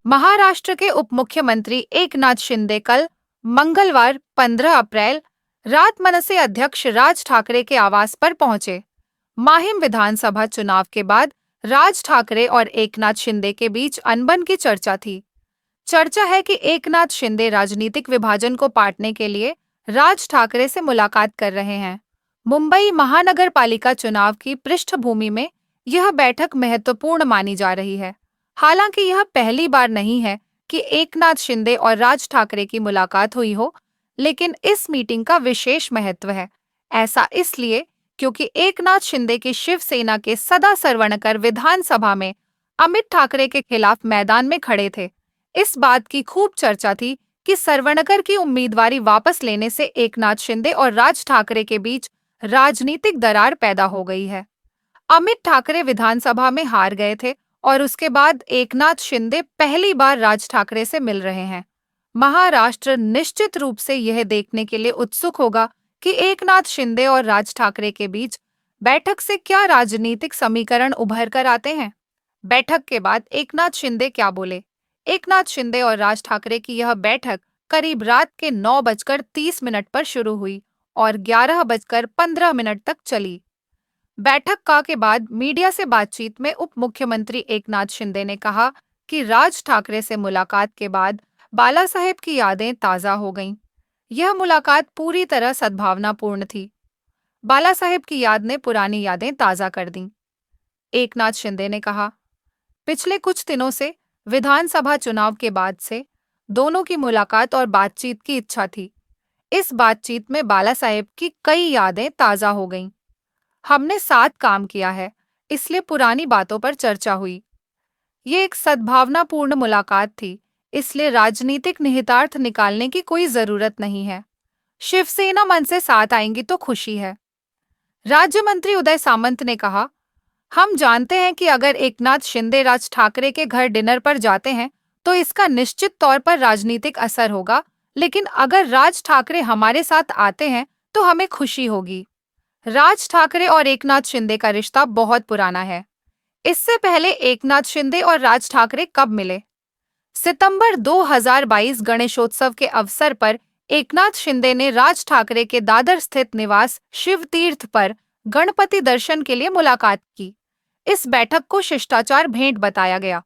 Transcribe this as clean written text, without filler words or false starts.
महाराष्ट्र के उप मुख्यमंत्री एकनाथ शिंदे कल मंगलवार 15 अप्रैल रात मनसे अध्यक्ष राज ठाकरे के आवास पर पहुंचे। माहिम विधानसभा चुनाव के बाद राज ठाकरे और एकनाथ शिंदे के बीच अनबन की चर्चा थी। चर्चा है कि एकनाथ शिंदे राजनीतिक विभाजन को पाटने के लिए राज ठाकरे से मुलाकात कर रहे हैं। मुंबई महानगर पालिका चुनाव की पृष्ठभूमि में यह बैठक महत्वपूर्ण मानी जा रही है। हालांकि यह पहली बार नहीं है कि एकनाथ शिंदे और राज ठाकरे की मुलाकात हुई हो, लेकिन इस मीटिंग का विशेष महत्व है। ऐसा इसलिए क्योंकि एकनाथ शिंदे की शिवसेना के सदा सरवणकर विधानसभा में अमित ठाकरे के खिलाफ मैदान में खड़े थे। इस बात की खूब चर्चा थी कि सरवणकर की उम्मीदवारी वापस लेने से एकनाथ शिंदे और राज ठाकरे के बीच राजनीतिक दरार पैदा हो गई है। अमित ठाकरे विधानसभा में हार गए थे और उसके बाद एकनाथ शिंदे पहली बार राज ठाकरे से मिल रहे हैं। महाराष्ट्र निश्चित रूप से यह देखने के लिए उत्सुक होगा कि एकनाथ शिंदे और राज ठाकरे के बीच बैठक से क्या राजनीतिक समीकरण उभर कर आते हैं। बैठक के बाद एकनाथ शिंदे क्या बोले। एकनाथ शिंदे और राज ठाकरे की यह बैठक करीब रात के 9:30 पर शुरू हुई और 11:15 तक चली। बैठक के बाद मीडिया से बातचीत में उप मुख्यमंत्री एकनाथ शिंदे ने कहा कि राज ठाकरे से मुलाकात के बाद बाला साहेब की यादें ताज़ा हो गईं। यह मुलाकात पूरी तरह सद्भावनापूर्ण थी। बाला साहेब की याद ने पुरानी यादें ताज़ा कर दीं। एकनाथ शिंदे ने कहा, पिछले कुछ दिनों से विधानसभा चुनाव के बाद से दोनों की मुलाकात और बातचीत की इच्छा थी। इस बातचीत में बाला साहेब की कई यादें ताज़ा हो गईं। हमने साथ काम किया है, इसलिए पुरानी बातों पर चर्चा हुई। ये एक सद्भावनापूर्ण मुलाकात थी, इसलिए राजनीतिक निहितार्थ निकालने की कोई जरूरत नहीं है। शिवसेना मन से साथ आएंगी तो खुशी है। राज्य मंत्री उदय सामंत ने कहा, हम जानते हैं कि अगर एकनाथ शिंदे राज ठाकरे के घर डिनर पर जाते हैं तो इसका निश्चित तौर पर राजनीतिक असर होगा, लेकिन अगर राज ठाकरे हमारे साथ आते हैं तो हमें खुशी होगी। राज ठाकरे और एकनाथ शिंदे का रिश्ता बहुत पुराना है। इससे पहले एकनाथ शिंदे और राज ठाकरे कब मिले? सितंबर 2022 गणेशोत्सव के अवसर पर एकनाथ शिंदे ने राज ठाकरे के दादर स्थित निवास शिव तीर्थ पर गणपति दर्शन के लिए मुलाकात की। इस बैठक को शिष्टाचार भेंट बताया गया।